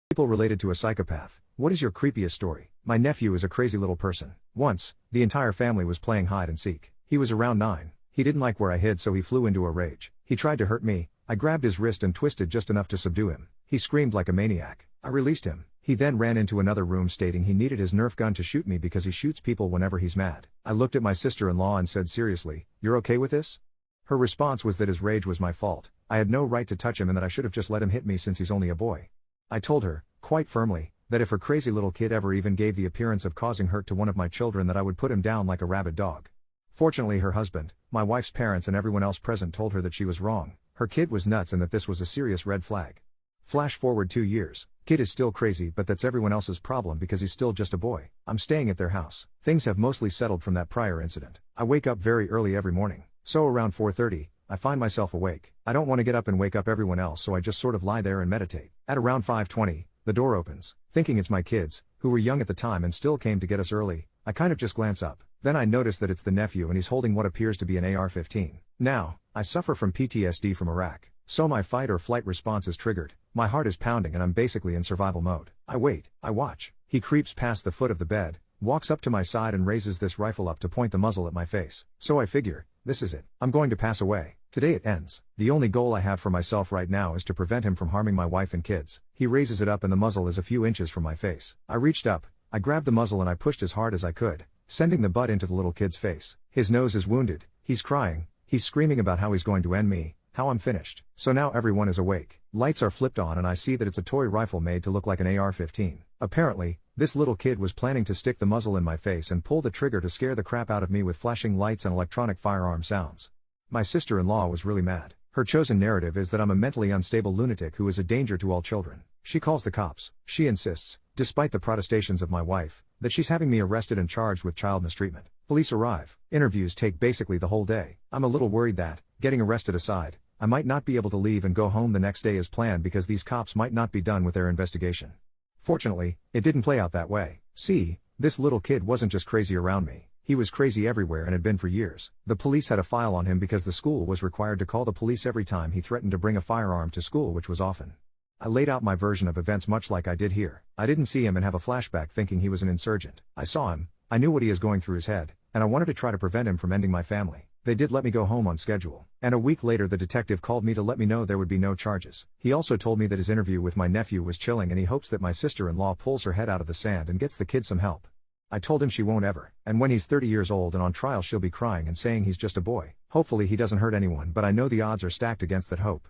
People related to a psychopath. What is your creepiest story? My nephew is a crazy little person. Once, the entire family was playing hide and seek. He was around 9. He didn't like where I hid, so he flew into a rage. He tried to hurt me. I grabbed his wrist and twisted just enough to subdue him. He screamed like a maniac. I released him. He then ran into another room stating he needed his Nerf gun to shoot me because he shoots people whenever he's mad. I looked at my sister-in-law and said, "Seriously, you're okay with this?" Her response was that his rage was my fault. I had no right to touch him and that I should have just let him hit me since he's only a boy. I told her, quite firmly, that if her crazy little kid ever even gave the appearance of causing hurt to one of my children, that I would put him down like a rabid dog. Fortunately, her husband, my wife's parents, and everyone else present told her that she was wrong. Her kid was nuts and that this was a serious red flag. Flash forward 2 years. Kid is still crazy, but that's everyone else's problem because he's still just a boy. I'm staying at their house. Things have mostly settled from that prior incident. I wake up very early every morning. So around 4:30, I find myself awake. I don't want to get up and wake up everyone else, so I just sort of lie there and meditate. At around 5:20, the door opens. Thinking it's my kids, who were young at the time and still came to get us early, I kind of just glance up. Then I notice that it's the nephew and he's holding what appears to be an AR-15. Now, I suffer from PTSD from Iraq, so my fight or flight response is triggered. My heart is pounding and I'm basically in survival mode. I wait, I watch. He creeps past the foot of the bed, walks up to my side and raises this rifle up to point the muzzle at my face. So I figure, this is it. I'm going to pass away. Today it ends. The only goal I have for myself right now is to prevent him from harming my wife and kids. He raises it up and the muzzle is a few inches from my face. I reached up, I grabbed the muzzle and I pushed as hard as I could, sending the butt into the little kid's face. His nose is wounded, he's crying, he's screaming about how he's going to end me, how I'm finished. So now everyone is awake. Lights are flipped on and I see that it's a toy rifle made to look like an AR-15. Apparently, this little kid was planning to stick the muzzle in my face and pull the trigger to scare the crap out of me with flashing lights and electronic firearm sounds. My sister-in-law was really mad. Her chosen narrative is that I'm a mentally unstable lunatic who is a danger to all children. She calls the cops. She insists, despite the protestations of my wife, that she's having me arrested and charged with child mistreatment. Police arrive. Interviews take basically the whole day. I'm a little worried that, getting arrested aside, I might not be able to leave and go home the next day as planned because these cops might not be done with their investigation. Fortunately, it didn't play out that way. See, this little kid wasn't just crazy around me. He was crazy everywhere and had been for years. The police had a file on him because the school was required to call the police every time he threatened to bring a firearm to school, which was often. I laid out my version of events much like I did here. I didn't see him and have a flashback thinking he was an insurgent. I saw him, I knew what he is going through his head, and I wanted to try to prevent him from ending my family. They did let me go home on schedule, and a week later the detective called me to let me know there would be no charges. He also told me that his interview with my nephew was chilling and he hopes that my sister-in-law pulls her head out of the sand and gets the kid some help. I told him she won't ever, and when he's 30 years old and on trial she'll be crying and saying he's just a boy. Hopefully he doesn't hurt anyone, but I know the odds are stacked against that hope.